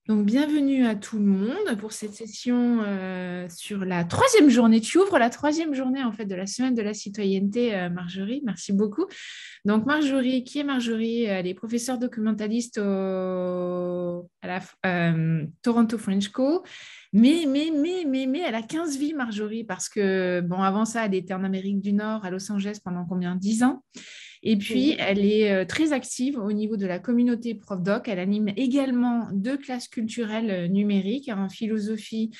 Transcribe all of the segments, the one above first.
Donc, bienvenue à tout le monde pour cette session sur la troisième journée. Tu ouvres la troisième journée en fait de la semaine de la citoyenneté, Marjorie. Merci beaucoup. Donc, Marjorie, qui est Marjorie? Elle est professeure documentaliste à la Toronto French Co. Mais, elle a 15 vies, Marjorie, parce que, bon, avant ça, elle était en Amérique du Nord, à Los Angeles, pendant combien? 10 ans. Et puis, Oui. elle est très active au niveau de la communauté ProfDoc. Elle anime également deux classes culturelles numériques en philosophie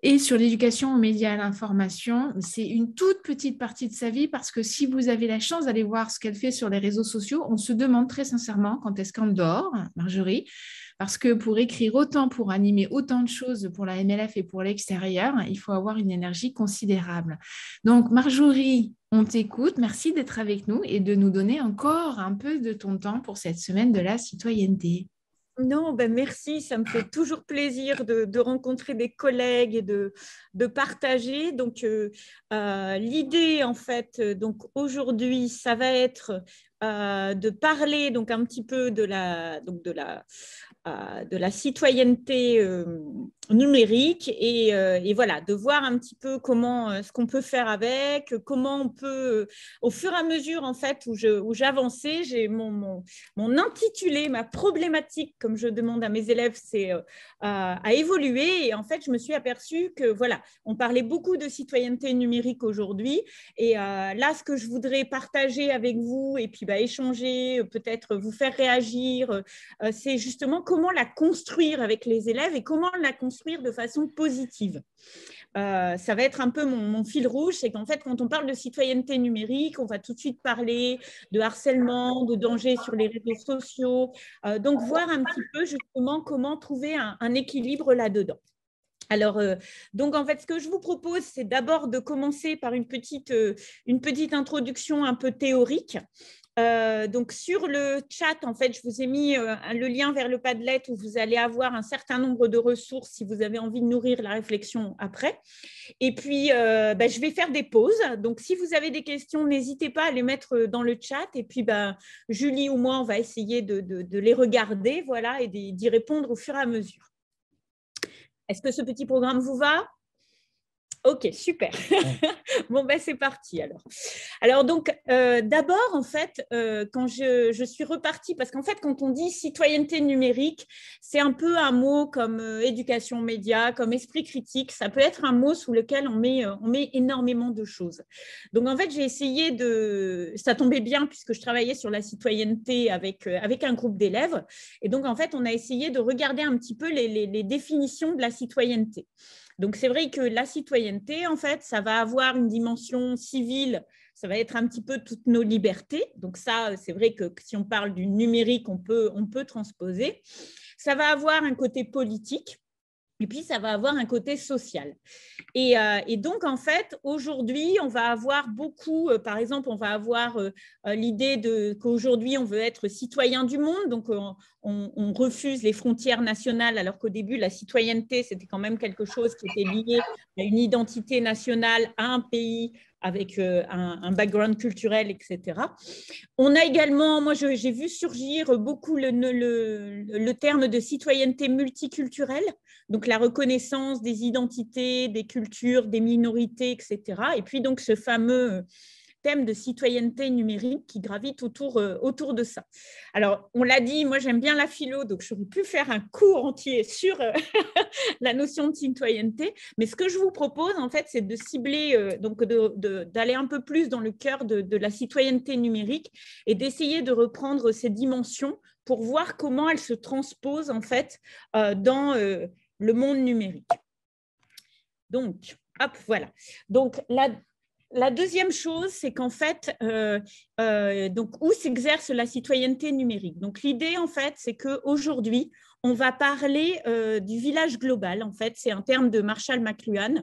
et sur l'éducation aux médias et à l'information. C'est une toute petite partie de sa vie parce que si vous avez la chance d'aller voir ce qu'elle fait sur les réseaux sociaux, on se demande très sincèrement quand est-ce qu'elle dort, Marjorie, parce que pour écrire autant, pour animer autant de choses pour la MLF et pour l'extérieur, il faut avoir une énergie considérable. Donc, Marjorie, on t'écoute. Merci d'être avec nous et de nous donner encore un peu de ton temps pour cette semaine de la citoyenneté. Non, ben merci, ça me fait toujours plaisir de rencontrer des collègues et de partager. Donc, l'idée, en fait, donc aujourd'hui, ça va être de parler donc un petit peu de la citoyenneté numérique et voilà, de voir un petit peu comment ce qu'on peut faire avec, comment on peut, au fur et à mesure en fait où j'avançais, j'ai mon intitulé, ma problématique, comme je demande à mes élèves, c'est à évoluer. Et en fait, je me suis aperçue que voilà, on parlait beaucoup de citoyenneté numérique aujourd'hui. Et là, ce que je voudrais partager avec vous et puis échanger, peut-être vous faire réagir, c'est justement comment la construire avec les élèves et comment la construire de façon positive. Ça va être un peu mon fil rouge, c'est qu'en fait, quand on parle de citoyenneté numérique, on va tout de suite parler de harcèlement, de danger sur les réseaux sociaux. Donc, voir un petit peu justement comment trouver un équilibre là-dedans. Alors, donc en fait, ce que je vous propose, c'est d'abord de commencer par une petite introduction un peu théorique. Donc sur le chat, en fait, je vous ai mis le lien vers le Padlet où vous allez avoir un certain nombre de ressources si vous avez envie de nourrir la réflexion après. Et puis, je vais faire des pauses. Donc, si vous avez des questions, n'hésitez pas à les mettre dans le chat. Et puis, Julie ou moi, on va essayer de les regarder, voilà, et d'y répondre au fur et à mesure. Est-ce que ce petit programme vous va? Ok, super. Bon, c'est parti alors. Alors donc, d'abord, en fait, quand je suis repartie, parce qu'en fait, quand on dit citoyenneté numérique, c'est un peu un mot comme éducation média, comme esprit critique. Ça peut être un mot sous lequel on met énormément de choses. Donc, en fait, j'ai essayé de… Ça tombait bien puisque je travaillais sur la citoyenneté avec un groupe d'élèves. Et donc, en fait, on a essayé de regarder un petit peu les définitions de la citoyenneté. Donc, c'est vrai que la citoyenneté, en fait, ça va avoir une dimension civile, ça va être un petit peu toutes nos libertés. Donc, ça, c'est vrai que si on parle du numérique, on peut transposer. Ça va avoir un côté politique. Et puis, ça va avoir un côté social. Et donc, en fait, aujourd'hui, on va avoir beaucoup, par exemple, on va avoir l'idée qu'aujourd'hui, on veut être citoyen du monde, donc on refuse les frontières nationales, alors qu'au début, la citoyenneté, c'était quand même quelque chose qui était lié à une identité nationale, à un pays, avec un background culturel, etc. On a également, moi j'ai vu surgir beaucoup le terme de citoyenneté multiculturelle, donc la reconnaissance des identités, des cultures, des minorités, etc. Et puis donc ce fameux thème de citoyenneté numérique qui gravite autour de ça. Alors, on l'a dit, moi j'aime bien la philo, donc j'aurais pu faire un cours entier sur la notion de citoyenneté, mais ce que je vous propose, en fait, c'est de cibler, donc d'aller un peu plus dans le cœur de la citoyenneté numérique et d'essayer de reprendre ces dimensions pour voir comment elles se transposent, en fait, dans le monde numérique. Donc, hop, voilà. Donc, la deuxième chose, c'est qu'en fait, donc où s'exerce la citoyenneté numérique? Donc l'idée, en fait, c'est qu'aujourd'hui, on va parler du village global. En fait, c'est un terme de Marshall McLuhan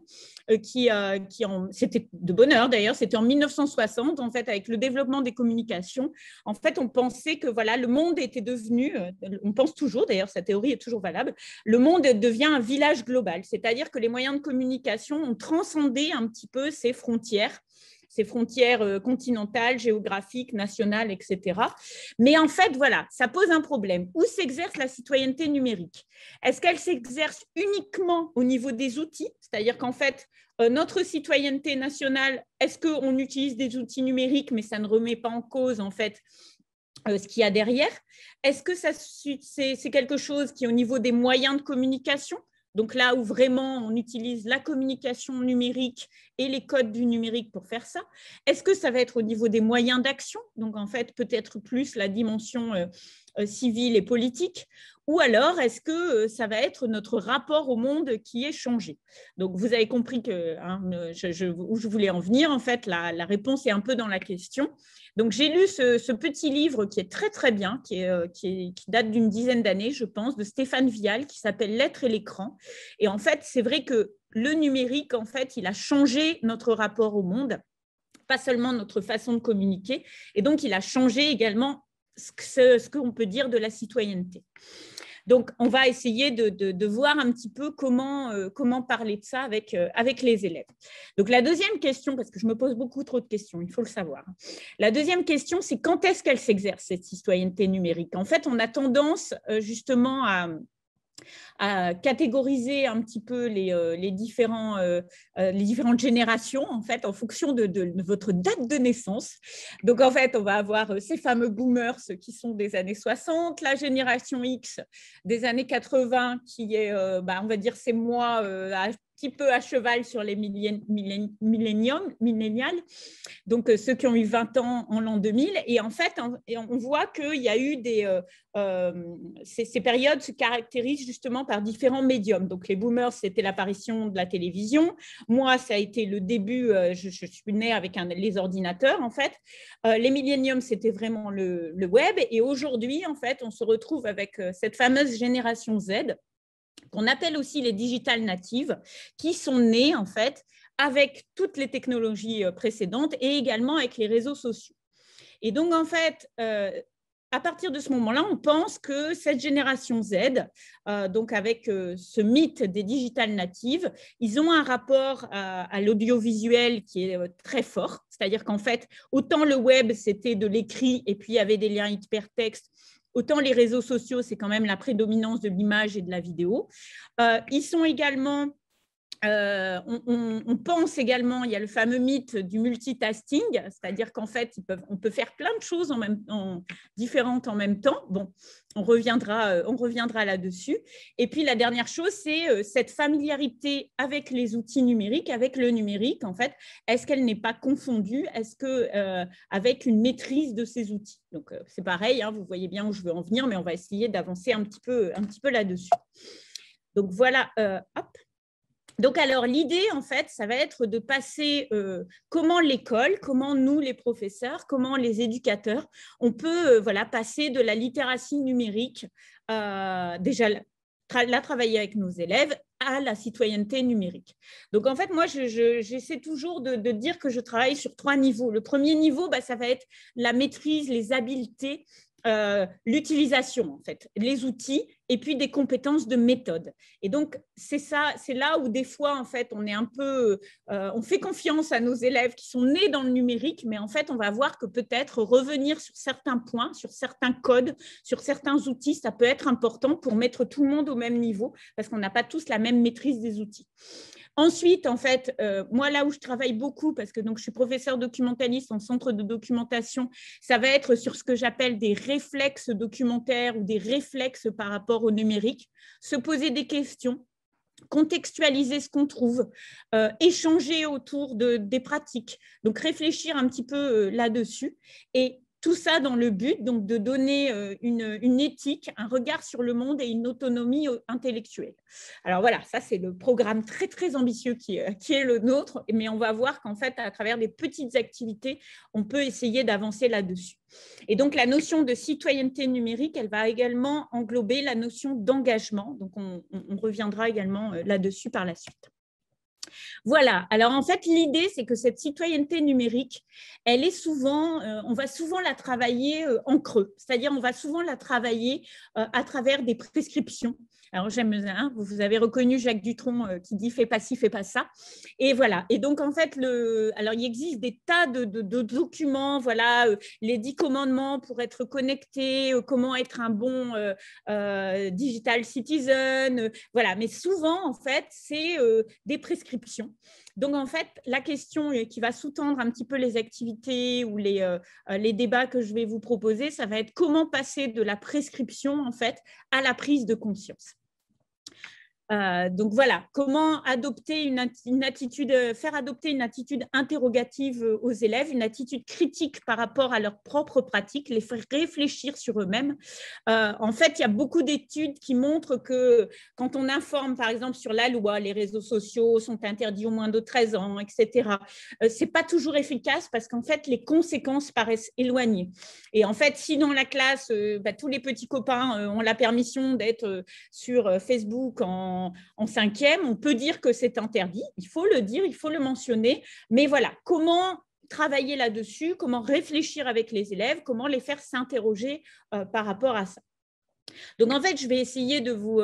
c'était de bonne heure d'ailleurs, c'était en 1960, en fait, avec le développement des communications. En fait, on pensait que voilà, le monde était devenu, on pense toujours d'ailleurs, sa théorie est toujours valable, le monde devient un village global, c'est-à-dire que les moyens de communication ont transcendé un petit peu ces frontières ses frontières continentales, géographiques, nationales, etc. Mais en fait, voilà, ça pose un problème. Où s'exerce la citoyenneté numérique? Est-ce qu'elle s'exerce uniquement au niveau des outils? C'est-à-dire qu'en fait, notre citoyenneté nationale, est-ce qu'on utilise des outils numériques, mais ça ne remet pas en cause, en fait, ce qu'il y a derrière? Est-ce que c'est quelque chose qui est au niveau des moyens de communication? Donc là où vraiment on utilise la communication numérique et les codes du numérique pour faire ça. Est-ce que ça va être au niveau des moyens d'action? Donc en fait, peut-être plus la dimension civile et politique. Ou alors, est-ce que ça va être notre rapport au monde qui est changé? Donc, vous avez compris que, où je voulais en venir. En fait, la réponse est un peu dans la question. Donc, j'ai lu ce petit livre qui est très, très bien, qui date d'une dizaine d'années, je pense, de Stéphane Vial, qui s'appelle « L'être et l'écran ». Et en fait, c'est vrai que le numérique, en fait, il a changé notre rapport au monde, pas seulement notre façon de communiquer. Et donc, il a changé également ce qu'on peut dire de la citoyenneté. Donc, on va essayer de voir un petit peu comment parler de ça avec les élèves. Donc, la deuxième question, parce que je me pose beaucoup trop de questions, il faut le savoir. La deuxième question, c'est quand est-ce qu'elle s'exerce, cette citoyenneté numérique? En fait, on a tendance justement à catégoriser un petit peu les différentes générations, en fait, en fonction de votre date de naissance. Donc, en fait, on va avoir ces fameux boomers qui sont des années 60, la génération X des années 80, qui est, on va dire, c'est moi, petit peu à cheval sur les millénials, donc ceux qui ont eu 20 ans en l'an 2000. Et en fait, on voit qu'il y a eu ces périodes se caractérisent justement par différents médiums. Donc les boomers, c'était l'apparition de la télévision. Moi, ça a été le début, je suis née avec les ordinateurs, en fait. Les milléniums, c'était vraiment le web. Et aujourd'hui, en fait, on se retrouve avec cette fameuse génération Z, qu'on appelle aussi les digital natives, qui sont nées en fait avec toutes les technologies précédentes et également avec les réseaux sociaux. Et donc en fait, à partir de ce moment-là, on pense que cette génération Z, donc avec ce mythe des digital natives, ils ont un rapport à l'audiovisuel qui est très fort. C'est-à-dire qu'en fait, autant le web, c'était de l'écrit et puis il y avait des liens hypertextes, autant les réseaux sociaux, c'est quand même la prédominance de l'image et de la vidéo. Ils sont également, on pense également, il y a le fameux mythe du multitasking, c'est-à-dire qu'en fait, on peut faire plein de choses différentes en même temps. Bon, on reviendra là-dessus. Et puis, la dernière chose, c'est cette familiarité avec les outils numériques, avec le numérique, en fait. Est-ce qu'elle n'est pas confondue? Est-ce avec une maîtrise de ces outils? Donc, c'est pareil, hein, vous voyez bien où je veux en venir, mais on va essayer d'avancer un petit peu là-dessus. Donc, voilà, hop. Donc, alors, l'idée, en fait, ça va être de passer comment l'école, comment nous, les professeurs, comment les éducateurs, on peut passer de la littératie numérique, déjà la travailler avec nos élèves, à la citoyenneté numérique. Donc, en fait, moi, j'essaie toujours de dire que je travaille sur 3 niveaux. Le premier niveau, ça va être la maîtrise, les habiletés, l'utilisation, en fait, les outils et puis des compétences de méthode. Et donc, c'est là où des fois, en fait, on est un peu, on fait confiance à nos élèves qui sont nés dans le numérique, mais en fait, on va voir que peut-être revenir sur certains points, sur certains codes, sur certains outils, ça peut être important pour mettre tout le monde au même niveau parce qu'on n'a pas tous la même maîtrise des outils. Ensuite, en fait, moi, là où je travaille beaucoup, parce que donc, je suis professeure documentaliste en centre de documentation, ça va être sur ce que j'appelle des réflexes documentaires ou des réflexes par rapport au numérique, se poser des questions, contextualiser ce qu'on trouve, échanger autour des pratiques, donc réfléchir un petit peu là-dessus et tout ça dans le but donc, de donner une éthique, un regard sur le monde et une autonomie intellectuelle. Alors voilà, ça c'est le programme très très ambitieux qui est le nôtre, mais on va voir qu'en fait, à travers des petites activités, on peut essayer d'avancer là-dessus. Et donc la notion de citoyenneté numérique, elle va également englober la notion d'engagement. Donc on reviendra également là-dessus par la suite. Voilà. Alors, en fait, l'idée, c'est que cette citoyenneté numérique, elle est souvent, on va souvent la travailler en creux. C'est-à-dire, on va souvent la travailler à travers des prescriptions. Alors, j'aime, hein, vous avez reconnu Jacques Dutronc qui dit « fais pas ci, fais pas ça ». Et voilà. Et donc, en fait, alors, il existe des tas de documents, voilà, les 10 commandements pour être connecté, comment être un bon digital citizen, voilà. Mais souvent, en fait, c'est des prescriptions. Donc, en fait, la question qui va sous-tendre un petit peu les activités ou les débats que je vais vous proposer, ça va être comment passer de la prescription, en fait, à la prise de conscience. Donc voilà, comment adopter une attitude, faire adopter une attitude interrogative aux élèves, une attitude critique par rapport à leurs propres pratiques, les faire réfléchir sur eux-mêmes. En fait, il y a beaucoup d'études qui montrent que quand on informe, par exemple, sur la loi, les réseaux sociaux sont interdits aux moins de 13 ans, etc., c'est pas toujours efficace parce qu'en fait, les conséquences paraissent éloignées. Et en fait, si dans la classe, tous les petits copains ont la permission d'être sur Facebook en 5e, on peut dire que c'est interdit, il faut le dire, il faut le mentionner, mais voilà, comment travailler là-dessus, comment réfléchir avec les élèves, comment les faire s'interroger par rapport à ça. Donc, en fait, je vais essayer de vous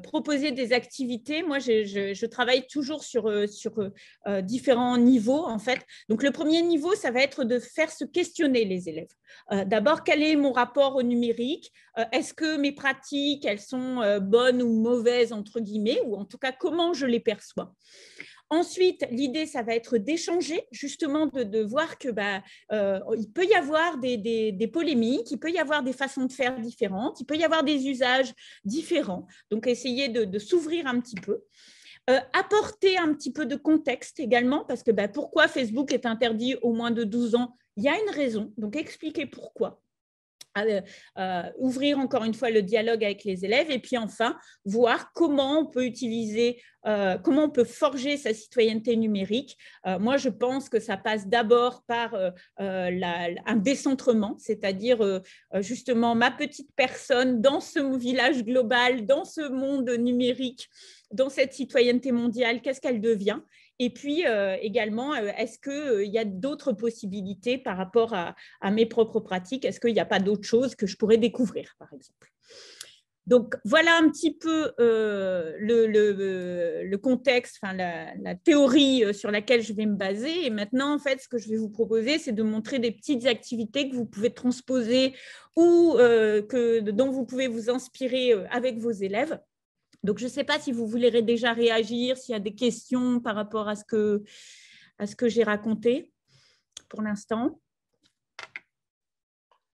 proposer des activités. Moi, je travaille toujours sur différents niveaux, en fait. Donc, le premier niveau, ça va être de faire se questionner les élèves. D'abord, quel est mon rapport au numérique? Est-ce que mes pratiques, elles sont bonnes ou mauvaises, entre guillemets, ou en tout cas, comment je les perçois? Ensuite, l'idée, ça va être d'échanger, justement, de voir que il peut y avoir des polémiques, il peut y avoir des façons de faire différentes, il peut y avoir des usages différents. Donc, essayer de s'ouvrir un petit peu. Apporter un petit peu de contexte également, parce que pourquoi Facebook est interdit aux moins de 12 ans? Il y a une raison, donc expliquer pourquoi. Ouvrir encore une fois le dialogue avec les élèves et puis enfin voir comment on peut utiliser, comment on peut forger sa citoyenneté numérique. Moi, je pense que ça passe d'abord par un décentrement, c'est-à-dire justement ma petite personne dans ce village global, dans ce monde numérique, dans cette citoyenneté mondiale, qu'est-ce qu'elle devient? Et puis également, est-ce qu'il y a d'autres possibilités par rapport à mes propres pratiques? Est-ce qu'il n'y a pas d'autres choses que je pourrais découvrir, par exemple? Donc, voilà un petit peu le contexte, enfin, la théorie sur laquelle je vais me baser. Et maintenant, en fait, ce que je vais vous proposer, c'est de montrer des petites activités que vous pouvez transposer ou dont vous pouvez vous inspirer avec vos élèves. Donc, je ne sais pas si vous voulez déjà réagir, s'il y a des questions par rapport à ce que j'ai raconté pour l'instant.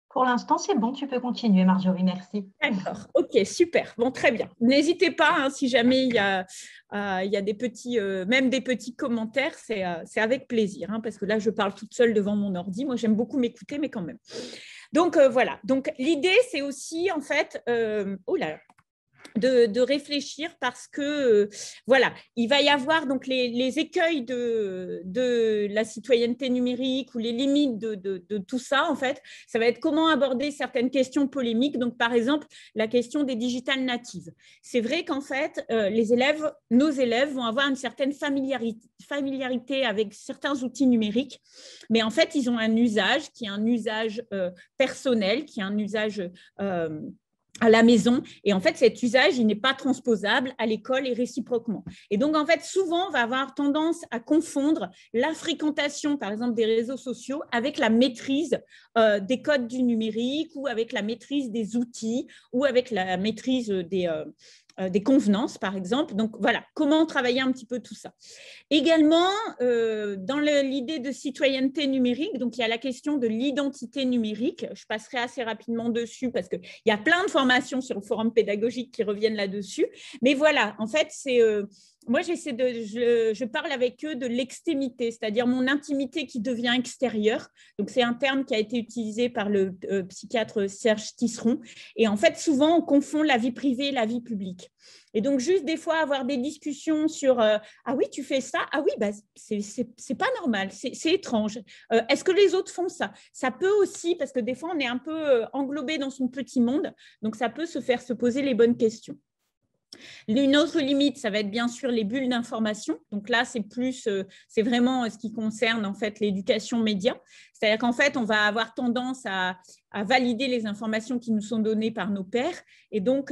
Pour l'instant, c'est bon, tu peux continuer, Marjorie, merci. D'accord, ok, super, bon, très bien. N'hésitez pas, hein, si jamais il y a des petits, même des petits commentaires, c'est avec plaisir, hein, parce que là, je parle toute seule devant mon ordi. Moi, j'aime beaucoup m'écouter, mais quand même. Donc, voilà. Donc, l'idée, c'est aussi, en fait, oh là là, de réfléchir parce que voilà, il va y avoir donc les écueils de la citoyenneté numérique ou les limites de tout ça, en fait, ça va être comment aborder certaines questions polémiques. Donc, par exemple, la question des digital natives. C'est vrai qu'en fait, nos élèves vont avoir une certaine familiarité avec certains outils numériques, mais en fait, ils ont un usage qui est un usage personnel, qui est un usage à la maison. Et en fait, cet usage, il n'est pas transposable à l'école et réciproquement. Et donc, en fait, souvent, on va avoir tendance à confondre la fréquentation, par exemple, des réseaux sociaux avec la maîtrise des codes du numérique ou avec la maîtrise des outils ou avec la maîtrise des convenances, par exemple. Donc, voilà, comment travailler un petit peu tout ça. Également, dans l'idée de citoyenneté numérique, donc il y a la question de l'identité numérique. Je passerai assez rapidement dessus parce qu'il y a plein de formations sur le forum pédagogique qui reviennent là-dessus. Mais voilà, en fait, c'est... moi, je parle avec eux de l'extémité, c'est-à-dire mon intimité qui devient extérieure. Donc, c'est un terme qui a été utilisé par le psychiatre Serge Tisseron. Et en fait, souvent, on confond la vie privée et la vie publique. Et donc, juste des fois, avoir des discussions sur ah oui, tu fais ça, ah oui, c'est pas normal, c'est étrange. Est-ce que les autres font ça? Ça peut aussi, parce que des fois, on est un peu englobé dans son petit monde, donc ça peut se faire se poser les bonnes questions. Une autre limite, ça va être bien sûr les bulles d'information. Donc là, c'est vraiment ce qui concerne en fait l'éducation média. C'est-à-dire qu'en fait, on va avoir tendance à valider les informations qui nous sont données par nos pairs et donc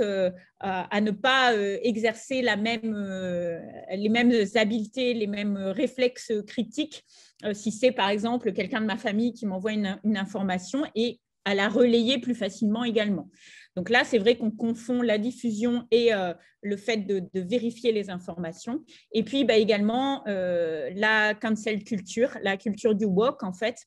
à ne pas exercer les mêmes habiletés, les mêmes réflexes critiques. Si c'est par exemple quelqu'un de ma famille qui m'envoie une information et à la relayer plus facilement également. Donc là, c'est vrai qu'on confond la diffusion et le fait de vérifier les informations. Et puis également la cancel culture, la culture du woke, en fait.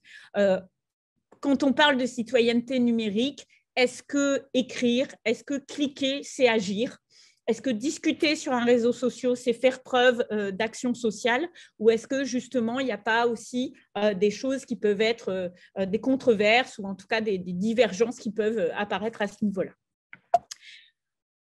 Quand on parle de citoyenneté numérique, est-ce que écrire, est-ce que cliquer, c'est agir? Est-ce que discuter sur un réseau social, c'est faire preuve d'action sociale, ou est-ce que justement, il n'y a pas aussi des choses qui peuvent être des controverses ou en tout cas des divergences qui peuvent apparaître à ce niveau-là?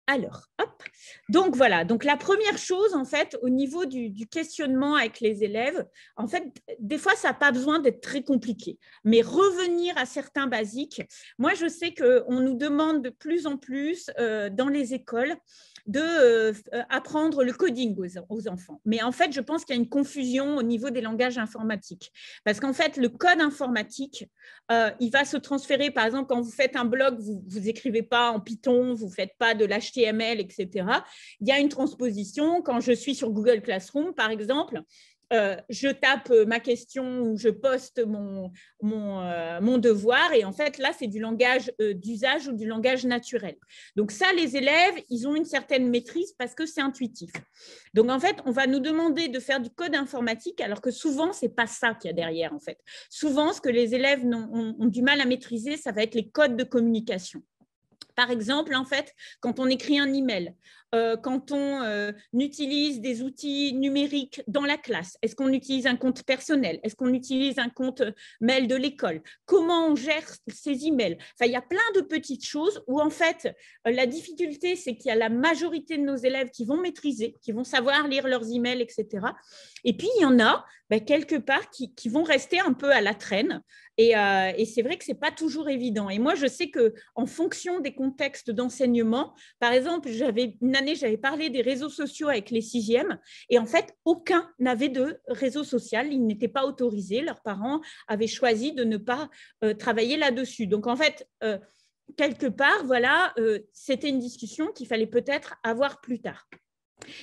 Alors, hop. Donc voilà, donc la première chose en fait au niveau du questionnement avec les élèves, en fait des fois ça n'a pas besoin d'être très compliqué, mais revenir à certains basiques. Moi je sais qu'on nous demande de plus en plus dans les écoles d'apprendre le coding aux enfants. Mais en fait, je pense qu'il y a une confusion au niveau des langages informatiques. Parce qu'en fait, le code informatique, il va se transférer, par exemple, quand vous faites un blog, vous n'écrivez pas en Python, vous ne faites pas de l'HTML, etc. Il y a une transposition. Quand je suis sur Google Classroom, par exemple, je tape ma question ou je poste mon devoir et en fait là c'est du langage d'usage ou du langage naturel. Donc ça les élèves ils ont une certaine maîtrise parce que c'est intuitif. Donc en fait on va nous demander de faire du code informatique alors que souvent c'est pas ça qu'il y a derrière en fait. Souvent ce que les élèves ont du mal à maîtriser ça va être les codes de communication. Par exemple, en fait, quand on écrit un email, quand on utilise des outils numériques dans la classe, est-ce qu'on utilise un compte personnel? Est-ce qu'on utilise un compte mail de l'école? Comment on gère ces emails? Enfin, il y a plein de petites choses où, en fait, la difficulté, c'est qu'il y a la majorité de nos élèves qui vont maîtriser, qui vont savoir lire leurs emails, etc. Et puis, il y en a, quelque part, qui vont rester un peu à la traîne. Et c'est vrai que ce n'est pas toujours évident. Et moi, je sais qu'en fonction des contextes d'enseignement, par exemple, une année, j'avais parlé des réseaux sociaux avec les 6e et en fait, aucun n'avait de réseau social. Ils n'étaient pas autorisés. Leurs parents avaient choisi de ne pas travailler là-dessus. Donc, en fait, quelque part, voilà, c'était une discussion qu'il fallait peut-être avoir plus tard.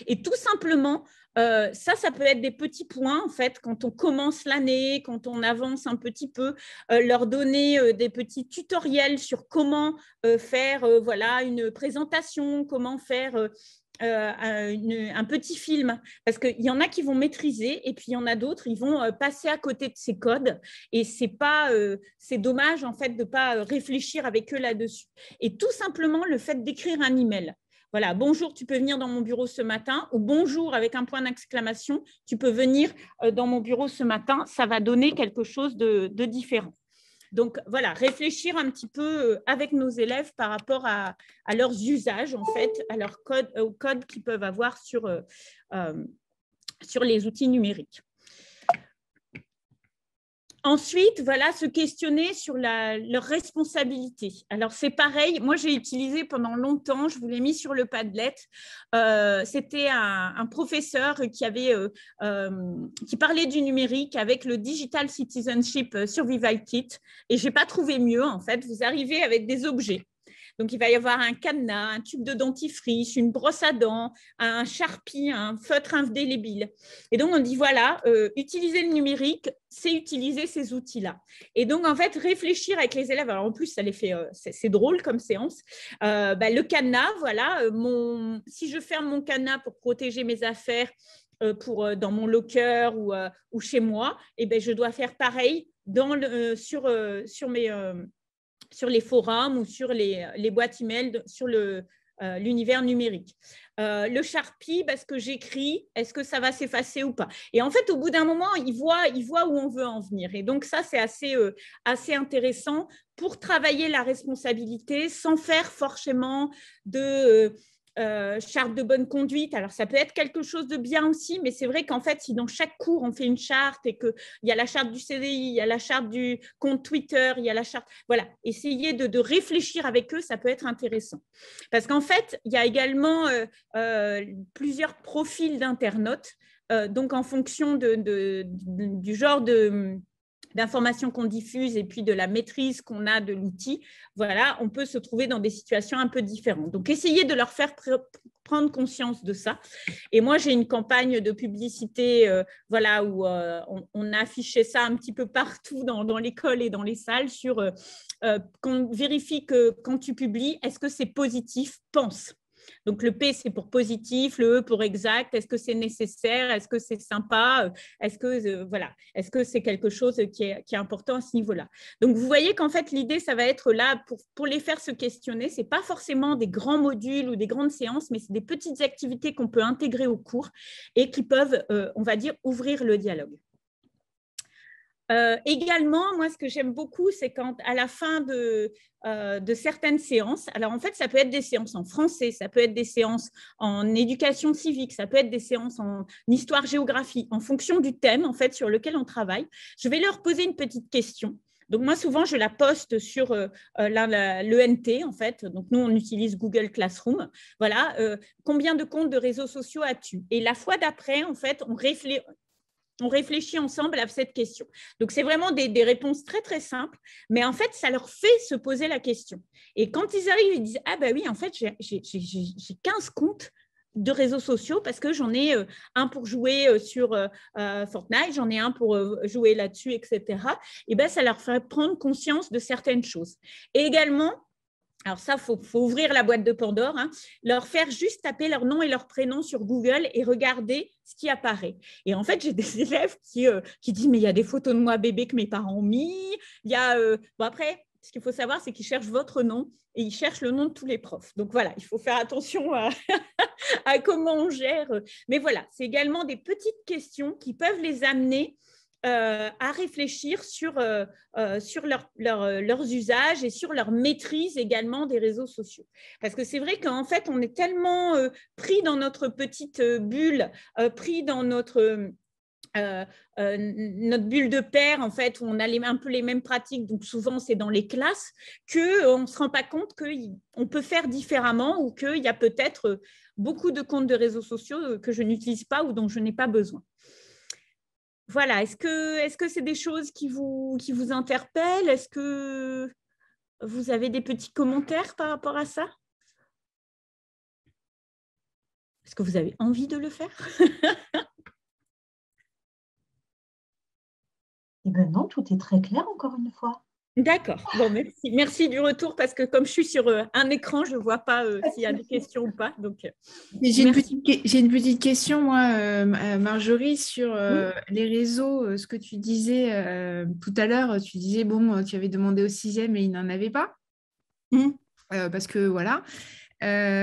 Et tout simplement, ça peut être des petits points, en fait, quand on commence l'année, quand on avance un petit peu, leur donner des petits tutoriels sur comment faire voilà, une présentation, comment faire un petit film. Parce qu'il y en a qui vont maîtriser et puis il y en a d'autres, ils vont passer à côté de ces codes et c'est dommage, en fait, de ne pas réfléchir avec eux là-dessus. Et tout simplement, le fait d'écrire un email. Voilà, bonjour, tu peux venir dans mon bureau ce matin, ou bonjour avec un point d'exclamation, tu peux venir dans mon bureau ce matin, ça va donner quelque chose de différent. Donc voilà, réfléchir un petit peu avec nos élèves par rapport à leurs usages, en fait, à leur au code qu'ils peuvent avoir sur les outils numériques. Ensuite, voilà, se questionner sur leur responsabilité. Alors, c'est pareil, moi, j'ai utilisé pendant longtemps, je vous l'ai mis sur le Padlet, c'était un professeur qui parlait du numérique avec le Digital Citizenship Survival Kit, et je n'ai pas trouvé mieux, en fait, vous arrivez avec des objets. Donc, il va y avoir un cadenas, un tube de dentifrice, une brosse à dents, un Sharpie, un feutre indélébile. Et donc, on dit, voilà, utiliser le numérique, c'est utiliser ces outils-là. Et donc, en fait, réfléchir avec les élèves, alors en plus, ça les fait, c'est drôle comme séance. Le cadenas, voilà, si je ferme mon cadenas pour protéger mes affaires, dans mon locker ou chez moi, eh ben, je dois faire pareil sur les forums ou sur les boîtes email sur l'univers numérique. Le Sharpie, parce que j'écris, est-ce que ça va s'effacer ou pas? Et en fait, au bout d'un moment, il voit où on veut en venir. Et donc, ça, c'est assez intéressant pour travailler la responsabilité sans faire forcément charte de bonne conduite. Alors, ça peut être quelque chose de bien aussi, mais c'est vrai qu'en fait, si dans chaque cours, on fait une charte et qu'il y a la charte du CDI, il y a la charte du compte Twitter, il y a la charte… Voilà, essayer de réfléchir avec eux, ça peut être intéressant. Parce qu'en fait, il y a également plusieurs profils d'internautes. Donc, en fonction du genre d'informations qu'on diffuse et puis de la maîtrise qu'on a de l'outil, voilà, on peut se trouver dans des situations un peu différentes. Donc, essayez de leur faire prendre conscience de ça. Et moi, j'ai une campagne de publicité voilà, où on a affiché ça un petit peu partout dans l'école et dans les salles sur qu'on vérifie que quand tu publies, est-ce que c'est positif? Pense. Donc, le P, c'est pour positif, le E pour exact. Est-ce que c'est nécessaire? Est-ce que c'est sympa? Est-ce que, voilà, est-ce que c'est quelque chose qui est important à ce niveau-là? Donc, vous voyez qu'en fait, l'idée, ça va être là pour les faire se questionner. Ce n'est pas forcément des grands modules ou des grandes séances, mais c'est des petites activités qu'on peut intégrer au cours et qui peuvent, on va dire, ouvrir le dialogue. Également, moi, ce que j'aime beaucoup, c'est quand à la fin de certaines séances, alors en fait, ça peut être des séances en français, ça peut être des séances en éducation civique, ça peut être des séances en histoire-géographie, en fonction du thème en fait sur lequel on travaille. Je vais leur poser une petite question. Donc, moi, souvent, je la poste sur l'ENT, en fait. Donc, nous, on utilise Google Classroom. Voilà, combien de comptes de réseaux sociaux as-tu? Et la fois d'après, en fait, on réfléchit ensemble à cette question. Donc, c'est vraiment des réponses très, très simples, mais en fait, ça leur fait se poser la question. Et quand ils arrivent, ils disent « Ah ben oui, en fait, j'ai 15 comptes de réseaux sociaux parce que j'en ai un pour jouer sur Fortnite, j'en ai un pour jouer là-dessus, etc. » Et bien, ça leur fait prendre conscience de certaines choses. Et également, alors ça, faut ouvrir la boîte de Pandore, hein, leur faire juste taper leur nom et leur prénom sur Google et regarder ce qui apparaît. Et en fait, j'ai des élèves qui disent « Mais il y a des photos de moi bébé que mes parents ont mis. » Il y a… Bon, après, ce qu'il faut savoir, c'est qu'ils cherchent votre nom et ils cherchent le nom de tous les profs. Donc voilà, il faut faire attention à comment on gère. Mais voilà, c'est également des petites questions qui peuvent les amener à réfléchir sur leurs usages et sur leur maîtrise également des réseaux sociaux. Parce que c'est vrai qu'en fait, on est tellement pris dans notre petite bulle, pris dans notre bulle de pair, en fait, où on a un peu les mêmes pratiques, donc souvent c'est dans les classes, qu'on ne se rend pas compte qu'on peut faire différemment ou qu'il y a peut-être beaucoup de comptes de réseaux sociaux que je n'utilise pas ou dont je n'ai pas besoin. Voilà, est-ce que c'est des choses qui vous interpellent? Est-ce que vous avez des petits commentaires par rapport à ça? Est-ce que vous avez envie de le faire? Eh bien non, tout est très clair encore une fois. D'accord, bon, merci. Merci du retour parce que comme je suis sur un écran, je ne vois pas s'il y a des questions ou pas. J'ai une petite question, moi, Marjorie, sur les réseaux. Ce que tu disais tout à l'heure, tu disais, bon, tu avais demandé au 6e et il n'en avait pas. Parce que voilà. Mais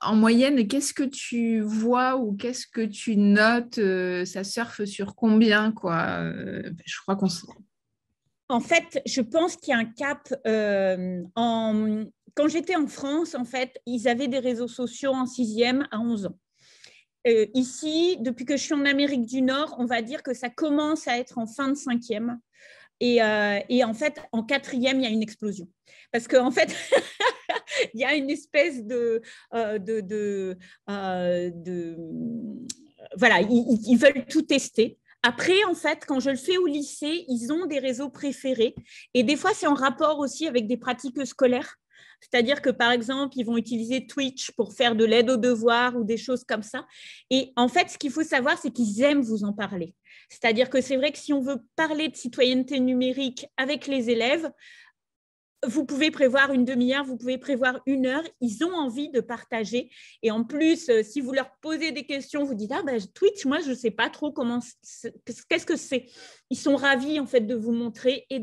en moyenne, qu'est-ce que tu vois ou qu'est-ce que tu notes? Ça surfe sur combien, quoi? Je crois qu'on se… En fait, je pense qu'il y a un cap. Quand j'étais en France, en fait, ils avaient des réseaux sociaux en 6e à 11 ans. Ici, depuis que je suis en Amérique du Nord, on va dire que ça commence à être en fin de 5e. Et en fait, en 4e, il y a une explosion. Parce qu'en fait, il y a une espèce voilà, ils veulent tout tester. Après, en fait, quand je le fais au lycée, ils ont des réseaux préférés. Et des fois, c'est en rapport aussi avec des pratiques scolaires. C'est-à-dire que, par exemple, ils vont utiliser Twitch pour faire de l'aide aux devoirs ou des choses comme ça. Et en fait, ce qu'il faut savoir, c'est qu'ils aiment vous en parler. C'est-à-dire que c'est vrai que si on veut parler de citoyenneté numérique avec les élèves, vous pouvez prévoir une demi-heure, vous pouvez prévoir 1 heure. Ils ont envie de partager. Et en plus, si vous leur posez des questions, vous dites « Ah ben, Twitch, moi, je ne sais pas trop qu'est-ce que c'est ?» Ils sont ravis, en fait, de vous montrer et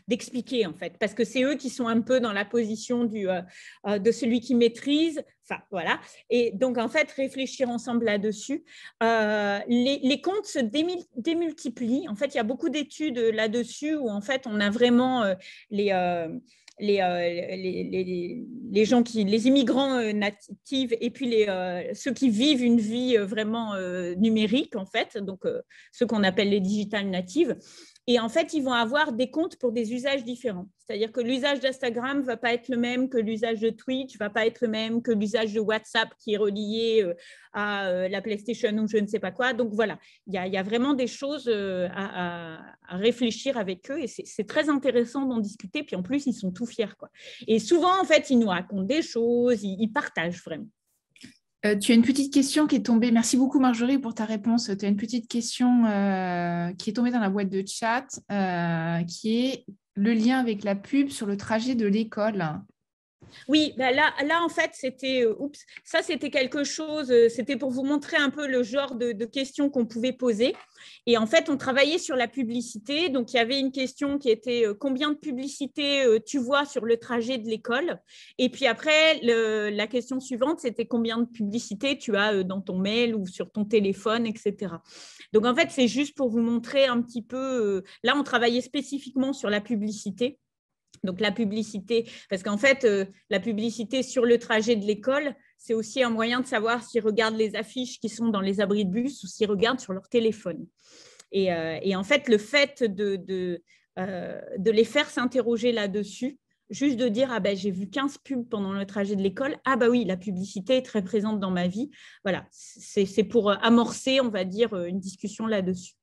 d'expliquer, en fait, parce que c'est eux qui sont un peu dans la position de celui qui maîtrise. Enfin, voilà. Et donc, en fait, réfléchir ensemble là-dessus. Les comptes se démultiplient. En fait, il y a beaucoup d'études là-dessus où, en fait, on a vraiment les gens les immigrants natifs et puis ceux qui vivent une vie vraiment numérique, en fait, donc ceux qu'on appelle les digital natives. Et en fait, ils vont avoir des comptes pour des usages différents. C'est-à-dire que l'usage d'Instagram ne va pas être le même que l'usage de Twitch, ne va pas être le même que l'usage de WhatsApp qui est relié à la PlayStation ou je ne sais pas quoi. Donc voilà, il y a vraiment des choses à réfléchir avec eux et c'est très intéressant d'en discuter. Puis en plus, ils sont tout fiers, quoi. Et souvent, en fait, ils nous racontent des choses, ils partagent vraiment. Tu as une petite question qui est tombée. Merci beaucoup, Marjorie, pour ta réponse. Tu as une petite question qui est tombée dans la boîte de chat, qui est le lien avec la pub sur le trajet de l'école. Oui, bah là, en fait, c'était quelque chose, c'était pour vous montrer un peu le genre de questions qu'on pouvait poser. Et en fait, on travaillait sur la publicité. Donc, il y avait une question qui était combien de publicité tu vois sur le trajet de l'école? Et puis après, la question suivante, c'était combien de publicité tu as dans ton mail ou sur ton téléphone, etc. Donc, en fait, c'est juste pour vous montrer un petit peu. Là, on travaillait spécifiquement sur la publicité. Donc, la publicité, parce qu'en fait, la publicité sur le trajet de l'école, c'est aussi un moyen de savoir s'ils regardent les affiches qui sont dans les abris de bus ou s'ils regardent sur leur téléphone. Et en fait, le fait de les faire s'interroger là-dessus, juste de dire « Ah ben, j'ai vu 15 pubs pendant le trajet de l'école. Ah ben oui, la publicité est très présente dans ma vie. » Voilà, c'est pour amorcer, on va dire, une discussion là-dessus.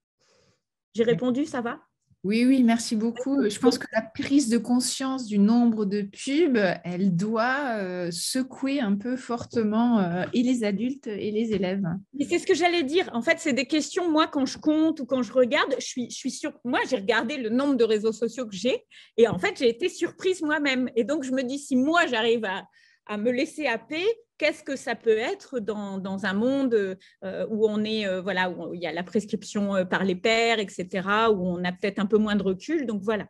J'ai répondu, ça va ? Oui, merci beaucoup. Je pense que la prise de conscience du nombre de pubs, elle doit secouer un peu fortement et les adultes et les élèves. Et c'est ce que j'allais dire. En fait, c'est des questions, moi, quand je compte ou quand je regarde, je suis sûre. Moi, j'ai regardé le nombre de réseaux sociaux que j'ai et en fait, j'ai été surprise moi-même. Et donc, je me dis, si moi, j'arrive à me laisser happer, qu'est-ce que ça peut être dans un monde où on est, voilà, où il y a la prescription par les pairs, etc., où on a peut-être un peu moins de recul. Donc, voilà.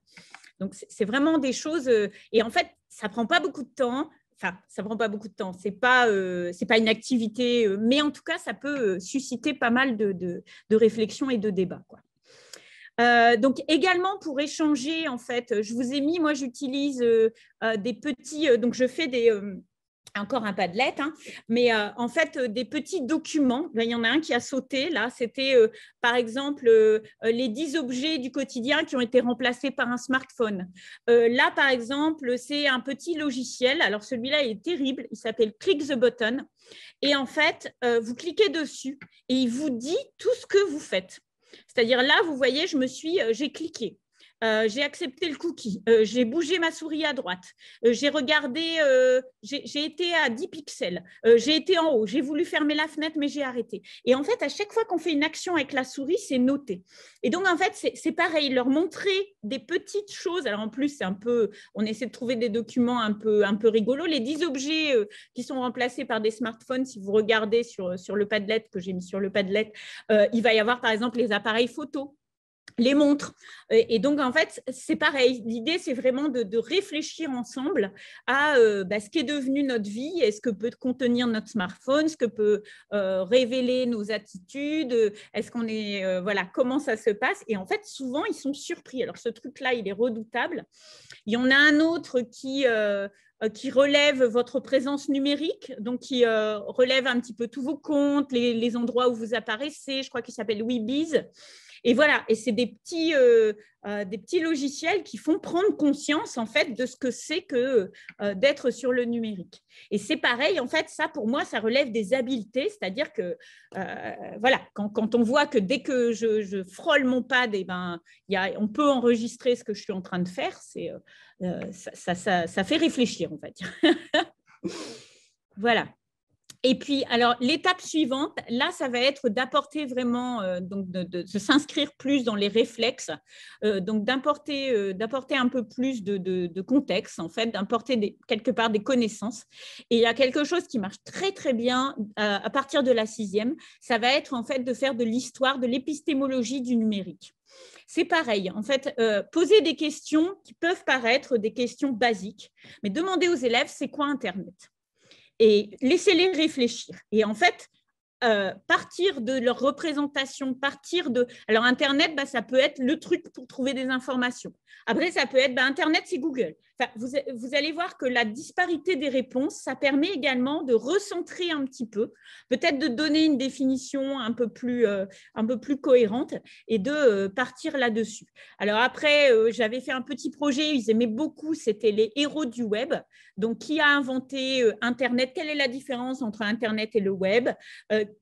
Donc, c'est vraiment des choses. Et en fait, ça ne prend pas beaucoup de temps. Enfin, ça ne prend pas beaucoup de temps. Ce n'est pas une activité, mais en tout cas, ça peut susciter pas mal de réflexions et de débats, quoi. Donc, également, pour échanger, en fait, je vous ai mis, moi, j'utilise des petits… donc, je fais des… encore un Padlet, hein, mais en fait, des petits documents. Là, il y en a un qui a sauté, là. C'était, par exemple, les 10 objets du quotidien qui ont été remplacés par un smartphone. Là, par exemple, c'est un petit logiciel. Alors, celui-là est terrible. Il s'appelle Click the Button. Et en fait, vous cliquez dessus et il vous dit tout ce que vous faites. C'est-à-dire, là, vous voyez, j'ai cliqué. J'ai accepté le cookie, j'ai bougé ma souris à droite, j'ai regardé, j'ai été à 10 pixels, j'ai été en haut, j'ai voulu fermer la fenêtre, mais j'ai arrêté. Et en fait, à chaque fois qu'on fait une action avec la souris, c'est noté. Et donc, en fait, c'est pareil, leur montrer des petites choses. Alors, en plus, c'est un peu, on essaie de trouver des documents un peu rigolos. Les 10 objets qui sont remplacés par des smartphones, si vous regardez sur le Padlet, que j'ai mis sur le Padlet, il va y avoir, par exemple, les appareils photo, les montres. Et donc, en fait, c'est pareil. L'idée, c'est vraiment de réfléchir ensemble à ce qui est devenu notre vie et ce que peut contenir notre smartphone, ce que peut révéler nos attitudes, est-ce qu'on est… voilà, comment ça se passe. Et en fait, souvent, ils sont surpris. Alors, ce truc-là, il est redoutable. Il y en a un autre qui relève votre présence numérique, donc qui relève un petit peu tous vos comptes, les endroits où vous apparaissez. Je crois qu'il s'appelle Weebiz. Et voilà, et c'est des petits logiciels qui font prendre conscience en fait de ce que c'est que d'être sur le numérique. Et c'est pareil, en fait, ça pour moi, ça relève des habiletés, c'est-à-dire que voilà, quand on voit que dès que je frôle mon pad, eh ben, on peut enregistrer ce que je suis en train de faire, ça fait réfléchir, on va dire. Voilà. Et puis, alors, l'étape suivante, là, ça va être d'apporter vraiment, donc de s'inscrire plus dans les réflexes, donc d'apporter un peu plus de contexte, en fait, d'apporter quelque part des connaissances. Et il y a quelque chose qui marche très, très bien à partir de la 6e, ça va être, en fait, de faire de l'histoire, de l'épistémologie du numérique. C'est pareil, en fait, poser des questions qui peuvent paraître des questions basiques, mais demander aux élèves, c'est quoi Internet ? Et laissez-les réfléchir. Et en fait, partir de leur représentation, Alors, Internet, ça peut être le truc pour trouver des informations. Après, ça peut être, Internet, c'est Google. vous allez voir que la disparité des réponses, ça permet également de recentrer un petit peu, peut-être de donner une définition un peu plus cohérente et de partir là-dessus. Alors après, j'avais fait un petit projet, ils aimaient beaucoup, c'était les héros du web. Donc, qui a inventé Internet? Quelle est la différence entre Internet et le web?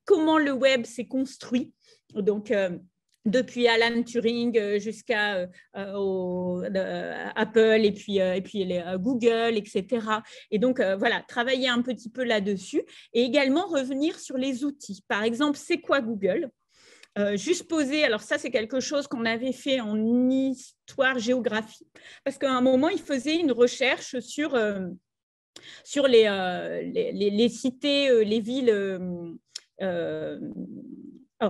Comment le web s'est construit? Donc, depuis Alan Turing jusqu'à Apple et puis Google, etc. Et donc, voilà, travailler un petit peu là-dessus et également revenir sur les outils. Par exemple, c'est quoi Google? Juste poser, alors ça c'est quelque chose qu'on avait fait en histoire-géographie, parce qu'à un moment, il faisait une recherche sur les cités, les villes,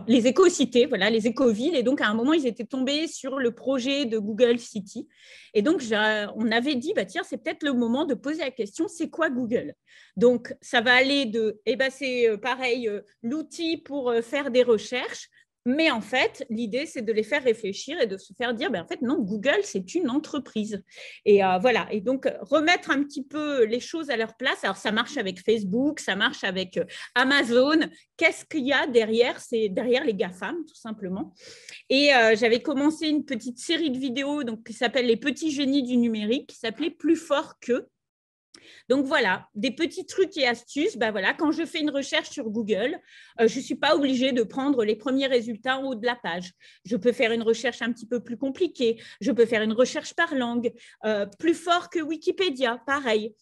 les éco-cités, voilà, les éco-villes. Et donc, à un moment, ils étaient tombés sur le projet de Google City. Et donc, on avait dit, bah, tiens, c'est peut-être le moment de poser la question, c'est quoi Google? Donc, ça va aller de, c'est pareil, l'outil pour faire des recherches. Mais en fait, l'idée, c'est de les faire réfléchir et de se faire dire, en fait, non, Google, c'est une entreprise. Et voilà. Et donc, remettre un petit peu les choses à leur place. Alors, ça marche avec Facebook, ça marche avec Amazon. Qu'est-ce qu'il y a derrière? C'est derrière les GAFAM, tout simplement. Et j'avais commencé une petite série de vidéos qui s'appelle « Les petits génies du numérique », qui s'appelait « Plus fort que ». Donc voilà, des petits trucs et astuces. Voilà, quand je fais une recherche sur Google, je ne suis pas obligée de prendre les premiers résultats en haut de la page. Je peux faire une recherche un petit peu plus compliquée. Je peux faire une recherche par langue. Plus fort que Wikipédia, pareil.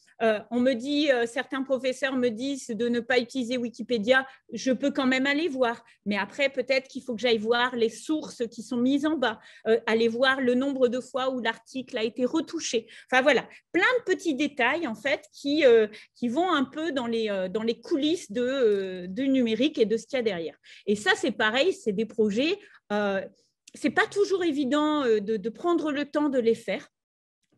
On me dit, certains professeurs me disent de ne pas utiliser Wikipédia. Je peux quand même aller voir. Mais après, peut-être qu'il faut que j'aille voir les sources qui sont mises en bas, aller voir le nombre de fois où l'article a été retouché. Enfin voilà, plein de petits détails en fait qui vont un peu dans les coulisses du numérique et de ce qu'il y a derrière. Et ça, c'est pareil, c'est des projets. C'est pas toujours évident de prendre le temps de les faire.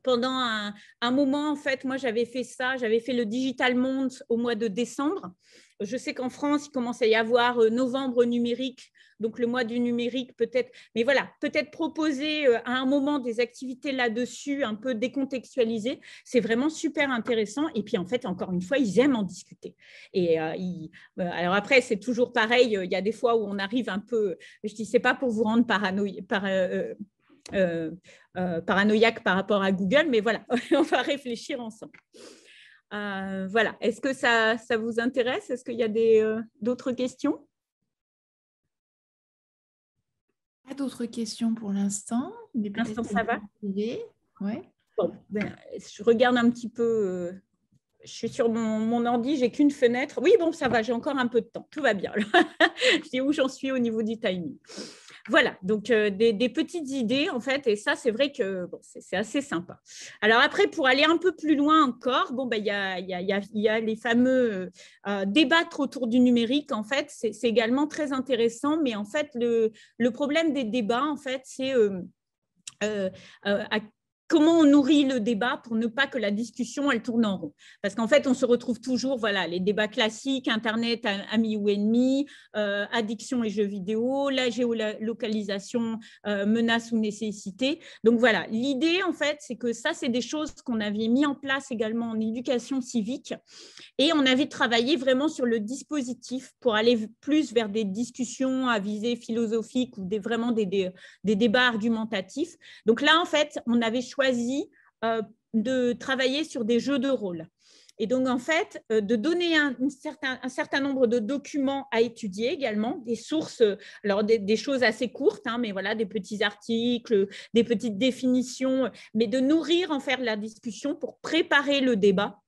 Pendant un moment, en fait, moi, j'avais fait ça, j'avais fait le Digital Monde au mois de décembre. Je sais qu'en France, il commence à y avoir novembre numérique, donc le mois du numérique peut-être. Mais voilà, peut-être proposer à un moment des activités là-dessus, un peu décontextualisées, c'est vraiment super intéressant. Et puis, en fait, encore une fois, ils aiment en discuter. Et alors après, c'est toujours pareil. Il y a des fois où on arrive un peu, je dis, c'est pas pour vous rendre paranoïaque par rapport à Google, mais voilà, on va réfléchir ensemble. Voilà, est-ce que ça vous intéresse? Est-ce qu'il y a d'autres questions? Pas d'autres questions pour l'instant. Pour l'instant, ça va? Ouais. Bon, je regarde un petit peu. Je suis sur mon ordi, j'ai qu'une fenêtre. Oui, bon, ça va, j'ai encore un peu de temps. Tout va bien. Je sais où j'en suis au niveau du timing. Voilà, donc des petites idées en fait, et ça c'est vrai que c'est assez sympa. Alors après, pour aller un peu plus loin encore, il y a les fameux débattre autour du numérique. En fait, c'est également très intéressant, mais en fait le problème des débats en fait, c'est comment on nourrit le débat pour ne pas que la discussion, elle tourne en rond. Parce qu'en fait, on se retrouve toujours, voilà, les débats classiques, Internet, ami ou ennemi, addiction et jeux vidéo, la géolocalisation, menace ou nécessité. Donc voilà, l'idée, en fait, c'est que ça, c'est des choses qu'on avait mis en place également en éducation civique. Et on avait travaillé vraiment sur le dispositif pour aller plus vers des discussions à visée philosophique ou vraiment des débats argumentatifs. Donc là, en fait, on avait choisi de travailler sur des jeux de rôle. Et donc, en fait, de donner un certain nombre de documents à étudier également, des sources, alors des choses assez courtes, hein, mais voilà, des petits articles, des petites définitions, mais de nourrir en fait la discussion pour préparer le débat.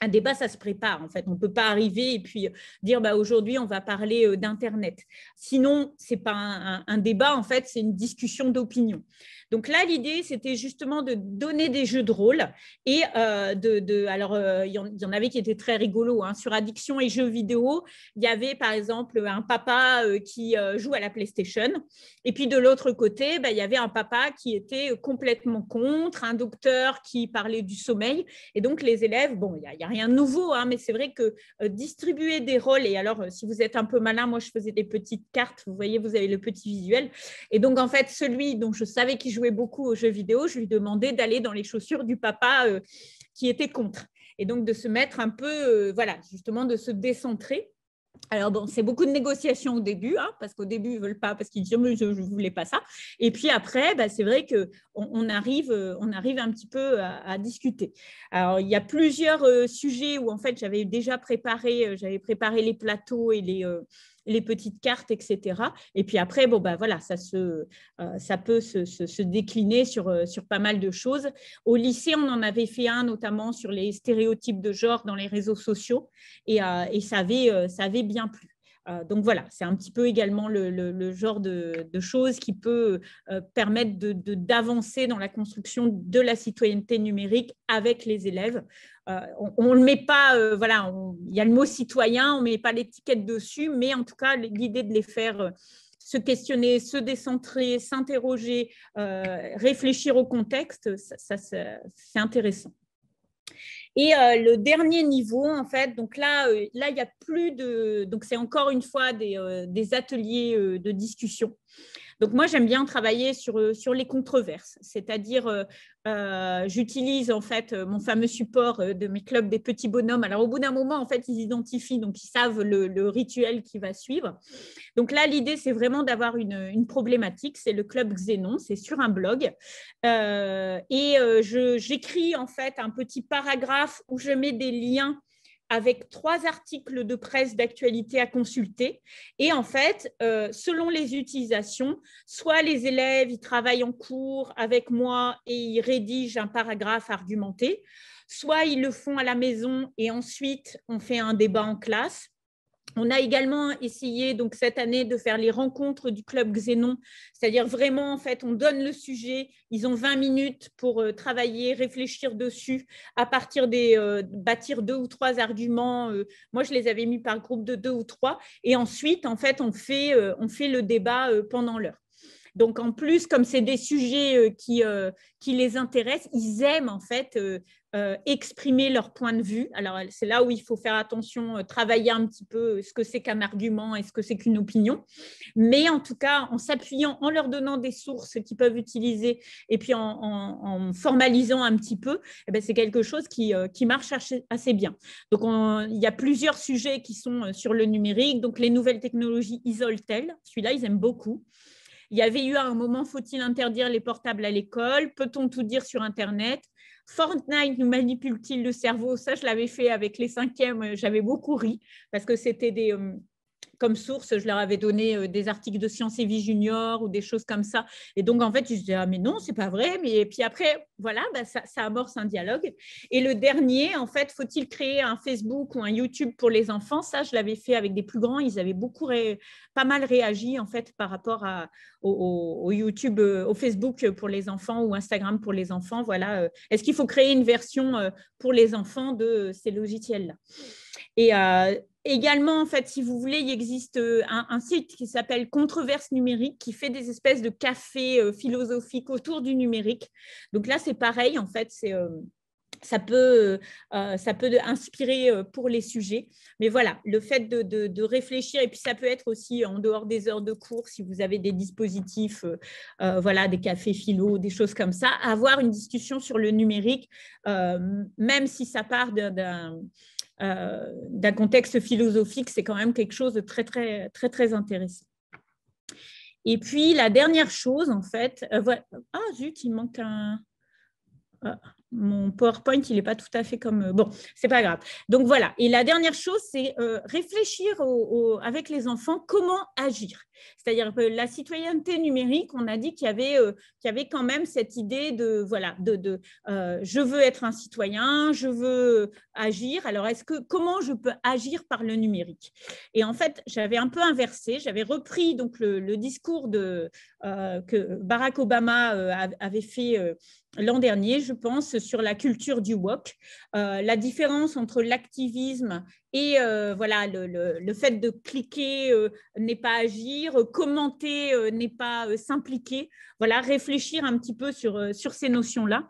Un débat, ça se prépare, en fait. On ne peut pas arriver et puis dire aujourd'hui, on va parler d'Internet. Sinon, ce n'est pas un débat, en fait, c'est une discussion d'opinion. Donc là, l'idée, c'était justement de donner des jeux de rôle. Et alors, il y en avait qui étaient très rigolos. Hein. Sur addiction et jeux vidéo, il y avait, par exemple, un papa qui joue à la PlayStation. Et puis, de l'autre côté, il y avait un papa qui était complètement contre, un docteur qui parlait du sommeil. Et donc, les élèves, il n'y a rien de nouveau, hein, mais c'est vrai que distribuer des rôles, et alors si vous êtes un peu malin, moi je faisais des petites cartes, vous voyez, vous avez le petit visuel, et donc en fait celui dont je savais qu'il jouait beaucoup aux jeux vidéo, je lui demandais d'aller dans les chaussures du papa qui était contre, et donc de se mettre un peu, voilà, justement de se décentrer. Alors bon, c'est beaucoup de négociations au début, hein, parce qu'au début, ils ne veulent pas, parce qu'ils disent « je ne voulais pas ça ». Et puis après, bah, c'est vrai qu'on arrive un petit peu à discuter. Alors, il y a plusieurs sujets où en fait, j'avais préparé les plateaux et les petites cartes, etc. Et puis après, bon, bah, voilà, ça peut se décliner sur pas mal de choses. Au lycée, on en avait fait un, notamment sur les stéréotypes de genre dans les réseaux sociaux, et ça avait bien plu. Donc voilà, c'est un petit peu également le genre de choses qui peut permettre d'avancer dans la construction de la citoyenneté numérique avec les élèves. On ne le met pas, voilà, il y a le mot citoyen, on ne met pas l'étiquette dessus, mais en tout cas, l'idée de les faire se questionner, se décentrer, s'interroger, réfléchir au contexte, c'est intéressant. Et le dernier niveau, en fait, donc là, il n'y a plus de… Donc, c'est encore une fois des ateliers de discussion. Donc, moi, j'aime bien travailler sur les controverses, c'est-à-dire j'utilise en fait mon fameux support de mes clubs des petits bonhommes. Alors, au bout d'un moment, en fait, ils identifient, donc ils savent le rituel qui va suivre. Donc là, l'idée, c'est vraiment d'avoir une problématique. C'est le club Xénon, c'est sur un blog. J'écris en fait un petit paragraphe où je mets des liens avec 3 articles de presse d'actualité à consulter. Et en fait, selon les utilisations, soit les élèves, ils travaillent en cours avec moi et ils rédigent un paragraphe argumenté, soit ils le font à la maison et ensuite on fait un débat en classe. On a également essayé donc cette année de faire les rencontres du club Xénon, c'est-à-dire vraiment en fait on donne le sujet, ils ont 20 minutes pour travailler, réfléchir dessus à partir bâtir 2 ou 3 arguments. Moi je les avais mis par groupe de 2 ou 3 et ensuite en fait on fait le débat pendant l'heure. Donc, en plus, comme c'est des sujets qui les intéressent, ils aiment en fait exprimer leur point de vue. Alors, c'est là où il faut faire attention, travailler un petit peu ce que c'est qu'un argument et ce que c'est qu'une opinion. Mais en tout cas, en s'appuyant, en leur donnant des sources qu'ils peuvent utiliser et puis en formalisant un petit peu, eh bien, c'est quelque chose qui marche assez bien. Donc, il y a plusieurs sujets qui sont sur le numérique. Donc, les nouvelles technologies isolent-elles ? Celui-là, ils aiment beaucoup. Il y avait eu à un moment, faut-il interdire les portables à l'école? Peut-on tout dire sur Internet? Fortnite nous manipule-t-il le cerveau? Ça, je l'avais fait avec les 5e, j'avais beaucoup ri parce que c'était comme source, je leur avais donné des articles de Science et Vie Junior ou des choses comme ça. Et donc, en fait, je disais, ah, mais non, c'est pas vrai. Et puis après, voilà, bah, ça amorce un dialogue. Et le dernier, en fait, faut-il créer un Facebook ou un YouTube pour les enfants? Ça, je l'avais fait avec des plus grands. Ils avaient pas mal réagi, en fait, par rapport au YouTube, au Facebook pour les enfants ou Instagram pour les enfants. Voilà. Est-ce qu'il faut créer une version pour les enfants de ces logiciels-là? Et également, en fait, si vous voulez, il existe un site qui s'appelle Controverse numérique qui fait des espèces de cafés philosophiques autour du numérique. Donc là, c'est pareil, en fait, ça peut inspirer pour les sujets. Mais voilà, le fait de réfléchir, et puis ça peut être aussi en dehors des heures de cours, si vous avez des dispositifs, voilà, des cafés philo, des choses comme ça, avoir une discussion sur le numérique, même si ça part d'un contexte philosophique, c'est quand même quelque chose de très, très, très, très intéressant. Et puis, la dernière chose, en fait… voilà. Ah, zut, il manque un… mon PowerPoint, il n'est pas tout à fait comme… Bon, c'est pas grave. Donc, voilà. Et la dernière chose, c'est réfléchir avec les enfants comment agir. C'est-à-dire que la citoyenneté numérique, on a dit qu'il y avait quand même cette idée de, voilà, je veux être un citoyen, je veux agir. Alors, comment je peux agir par le numérique? Et en fait, j'avais un peu inversé. J'avais repris donc, le discours que Barack Obama avait fait l'an dernier, je pense, sur la culture du woke, la différence entre l'activisme et voilà, le fait de cliquer n'est pas agir, commenter n'est pas s'impliquer. Voilà, réfléchir un petit peu sur ces notions-là.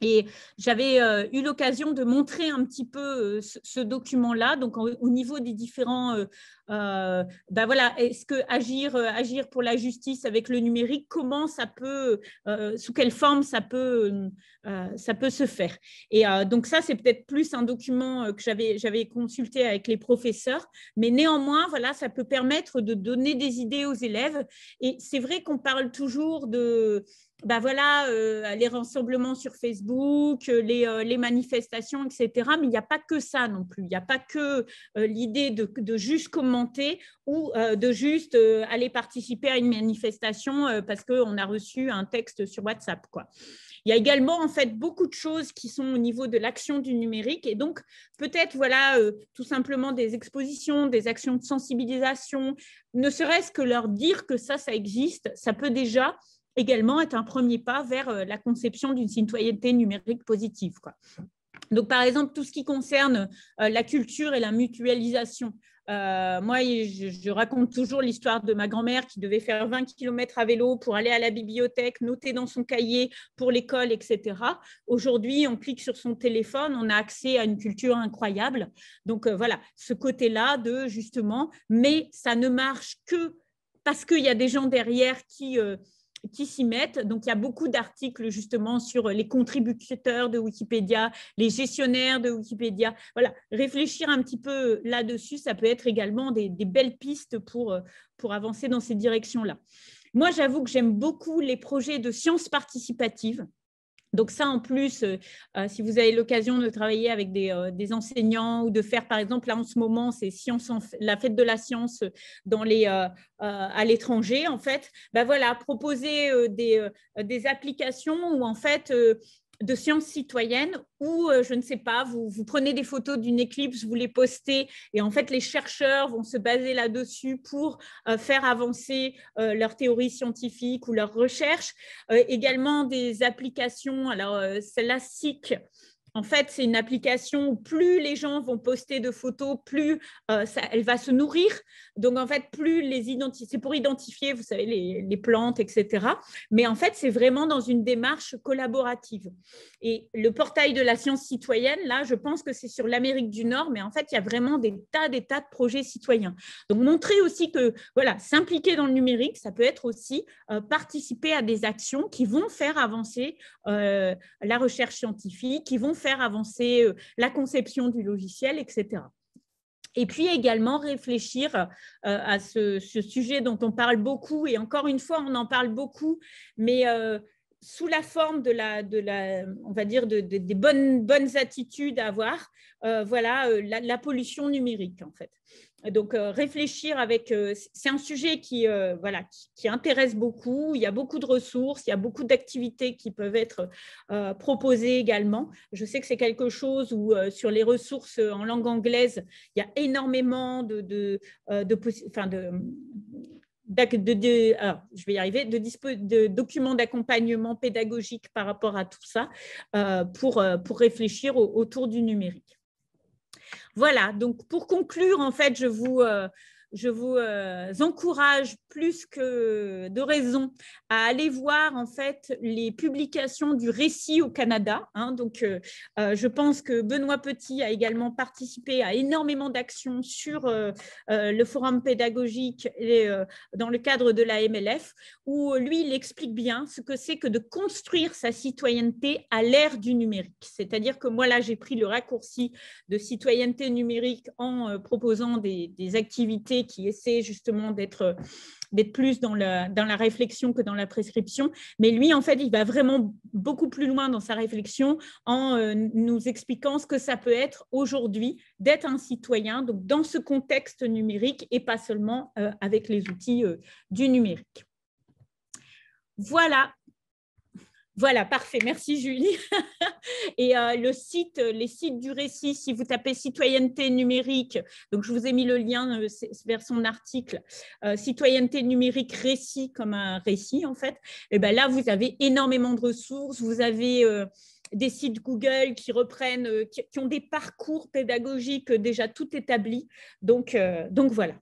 Et j'avais eu l'occasion de montrer un petit peu ce document-là, donc au niveau des différents, voilà, est-ce que agir pour la justice avec le numérique, comment ça peut, sous quelle forme ça peut se faire. Et donc ça, c'est peut-être plus un document que j'avais consulté avec les professeurs, mais néanmoins, voilà, ça peut permettre de donner des idées aux élèves. Et c'est vrai qu'on parle toujours de voilà, les rassemblements sur Facebook, les manifestations, etc. Mais il n'y a pas que ça non plus. Il n'y a pas que l'idée de juste commenter ou de juste aller participer à une manifestation parce qu'on a reçu un texte sur WhatsApp, quoi. Il y a également en fait beaucoup de choses qui sont au niveau de l'action du numérique et donc peut-être voilà tout simplement des expositions, des actions de sensibilisation, ne serait-ce que leur dire que ça existe, ça peut déjà également être un premier pas vers la conception d'une citoyenneté numérique positive, quoi. Donc, par exemple, tout ce qui concerne la culture et la mutualisation. Moi, je raconte toujours l'histoire de ma grand-mère qui devait faire 20 km à vélo pour aller à la bibliothèque, noter dans son cahier pour l'école, etc. Aujourd'hui, on clique sur son téléphone, on a accès à une culture incroyable. Donc, voilà, ce côté-là de justement, mais ça ne marche que parce qu'il y a des gens derrière qui s'y mettent. Donc, il y a beaucoup d'articles justement sur les contributeurs de Wikipédia, les gestionnaires de Wikipédia. Voilà, réfléchir un petit peu là-dessus, ça peut être également des belles pistes pour avancer dans ces directions-là. Moi, j'avoue que j'aime beaucoup les projets de sciences participatives. Donc ça, en plus, si vous avez l'occasion de travailler avec des enseignants ou de faire, par exemple, là en ce moment, c'est la fête de la science à l'étranger, en fait, voilà, proposer des applications où, en fait, de sciences citoyennes où, je ne sais pas, vous prenez des photos d'une éclipse, vous les postez et en fait, les chercheurs vont se baser là-dessus pour faire avancer leurs théories scientifiques ou leurs recherches. Également des applications, alors celle-là, SIC, en fait, c'est une application où plus les gens vont poster de photos, plus elle va se nourrir. Donc, en fait, plus c'est pour identifier, vous savez, les plantes, etc. Mais en fait, c'est vraiment dans une démarche collaborative. Et le portail de la science citoyenne, là, je pense que c'est sur l'Amérique du Nord, mais en fait, il y a vraiment des tas de projets citoyens. Donc, montrer aussi que, voilà, s'impliquer dans le numérique, ça peut être aussi participer à des actions qui vont faire avancer la recherche scientifique, qui vont faire avancer la conception du logiciel, etc. Et puis également réfléchir à ce sujet dont on parle beaucoup, et encore une fois, on en parle beaucoup, mais sous la forme on va dire, des bonnes attitudes à avoir, voilà, la pollution numérique, en fait. Donc, réfléchir c'est un sujet qui intéresse beaucoup. Il y a beaucoup de ressources, il y a beaucoup d'activités qui peuvent être proposées également. Je sais que c'est quelque chose où, sur les ressources en langue anglaise, il y a énormément de documents d'accompagnement pédagogique par rapport à tout ça pour réfléchir autour du numérique. Voilà, donc pour conclure, en fait, je vous encourage plus que de raison à aller voir en fait les publications du Récit au Canada. Donc, je pense que Benoît Petit a également participé à énormément d'actions sur le forum pédagogique dans le cadre de la MLF, où lui, il explique bien ce que c'est que de construire sa citoyenneté à l'ère du numérique. C'est-à-dire que moi, là, j'ai pris le raccourci de citoyenneté numérique en proposant des activités qui essaient justement d'être plus dans la réflexion que dans la prescription. Mais lui, en fait, il va vraiment beaucoup plus loin dans sa réflexion en nous expliquant ce que ça peut être aujourd'hui d'être un citoyen, donc dans ce contexte numérique et pas seulement avec les outils du numérique. Voilà, parfait. Merci, Julie. Et les sites du Récit, si vous tapez citoyenneté numérique, donc je vous ai mis le lien vers son article, citoyenneté numérique récit, comme un récit en fait, et ben là, vous avez énormément de ressources, vous avez des sites Google qui reprennent, qui ont des parcours pédagogiques déjà tout établis. Donc voilà.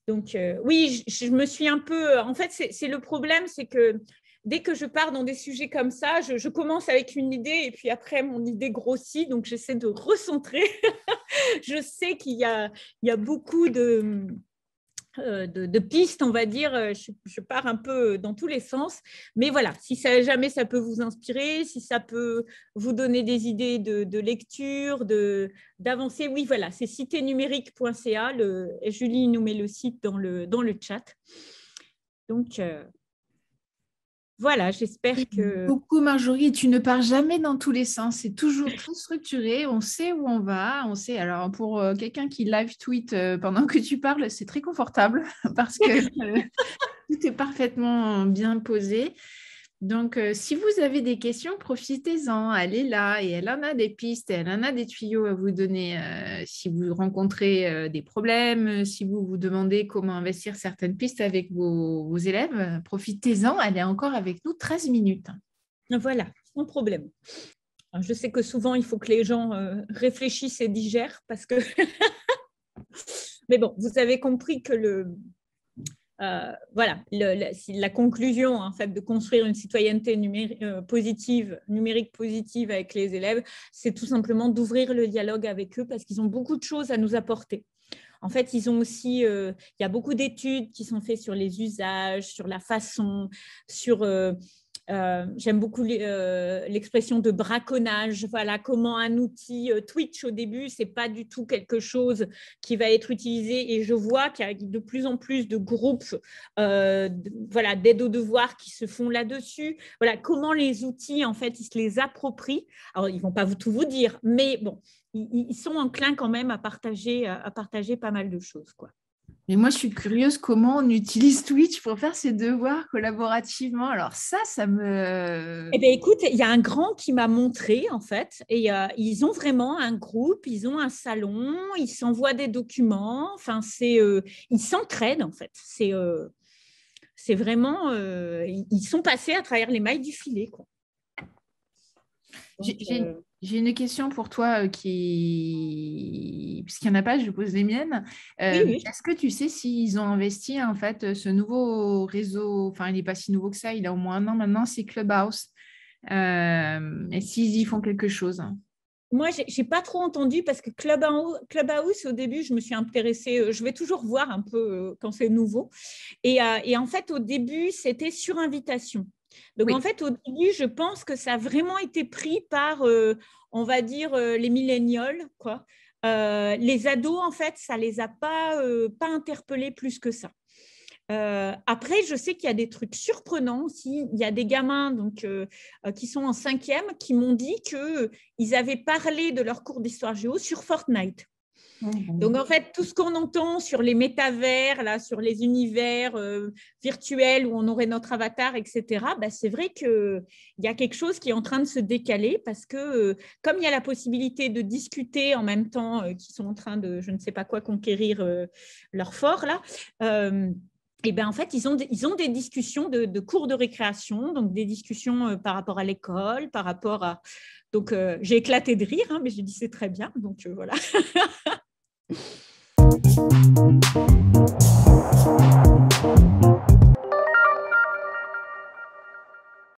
Donc, oui, je me suis un peu… En fait, c'est le problème, c'est que dès que je pars dans des sujets comme ça, je commence avec une idée et puis après, mon idée grossit. Donc, j'essaie de recentrer. Je sais qu'il y a beaucoup de pistes, on va dire. Je pars un peu dans tous les sens. Mais voilà, si jamais ça peut vous inspirer, si ça peut vous donner des idées de lecture, d'avancer, oui, voilà, c'est citénumérique.ca. Julie nous met le site dans le chat. Donc, voilà, j'espère que… Beaucoup, Marjorie, tu ne pars jamais dans tous les sens. C'est toujours très structuré. On sait où on va. On sait. Alors, pour quelqu'un qui live tweet pendant que tu parles, c'est très confortable parce que tout est parfaitement bien posé. Donc, si vous avez des questions, profitez-en. Elle est là et elle en a des pistes, elle en a des tuyaux à vous donner si vous rencontrez des problèmes, si vous vous demandez comment investir certaines pistes avec vos élèves, profitez-en. Elle est encore avec nous 13 minutes. Voilà, sans problème. Alors, je sais que souvent, il faut que les gens réfléchissent et digèrent parce que… Mais bon, vous avez compris que voilà, la conclusion en fait, de construire une citoyenneté numérique positive avec les élèves, c'est tout simplement d'ouvrir le dialogue avec eux parce qu'ils ont beaucoup de choses à nous apporter. En fait, ils ont aussi, il y a beaucoup d'études qui sont faites sur les usages, sur la façon, sur… j'aime beaucoup l'expression de braconnage. Voilà, comment un outil Twitch au début, c'est pas du tout quelque chose qui va être utilisé. Et je vois qu'il y a de plus en plus de groupes voilà, d'aide aux devoirs qui se font là-dessus. Voilà, comment les outils, en fait, ils se les approprient. Alors, ils vont pas tout vous dire, mais bon, ils sont enclins quand même à partager pas mal de choses, quoi. Mais moi, je suis curieuse comment on utilise Twitch pour faire ses devoirs collaborativement. Alors ça me… Eh bien, écoute, il y a un grand qui m'a montré, en fait, et ils ont vraiment un groupe, ils ont un salon, ils s'envoient des documents, enfin, ils s'entraident, en fait. C'est vraiment… ils sont passés à travers les mailles du filet, quoi. Donc, j'ai une question pour toi puisqu'il n'y en a pas, je pose les miennes. oui. Est-ce que tu sais s'ils ont investi en fait ce nouveau réseau, enfin il n'est pas si nouveau que ça, il a au moins un an maintenant, c'est Clubhouse. Et s'ils y font quelque chose? Moi, je n'ai pas trop entendu parce que Clubhouse, au début, je me suis intéressée, je vais toujours voir un peu quand c'est nouveau. Et en fait, au début, c'était sur invitation. Donc, oui. En fait, au début, je pense que ça a vraiment été pris par, on va dire, les millénials, quoi. Les ados, en fait, ça ne les a pas interpellés plus que ça. Après, je sais qu'il y a des trucs surprenants aussi. Il y a des gamins donc, qui sont en 5e qui m'ont dit qu'ils avaient parlé de leur cours d'histoire géo sur Fortnite. Donc, en fait, tout ce qu'on entend sur les métavers, là, sur les univers virtuels où on aurait notre avatar, etc., bah, c'est vrai qu'il y a quelque chose qui est en train de se décaler parce que comme il y a la possibilité de discuter en même temps qu'ils sont en train de, je ne sais pas quoi, conquérir leur fort, là, et ben en fait, ils ont des discussions de cours de récréation, donc des discussions par rapport à l'école, par rapport à… Donc, j'ai éclaté de rire, hein, mais j'ai dit c'est très bien, donc voilà.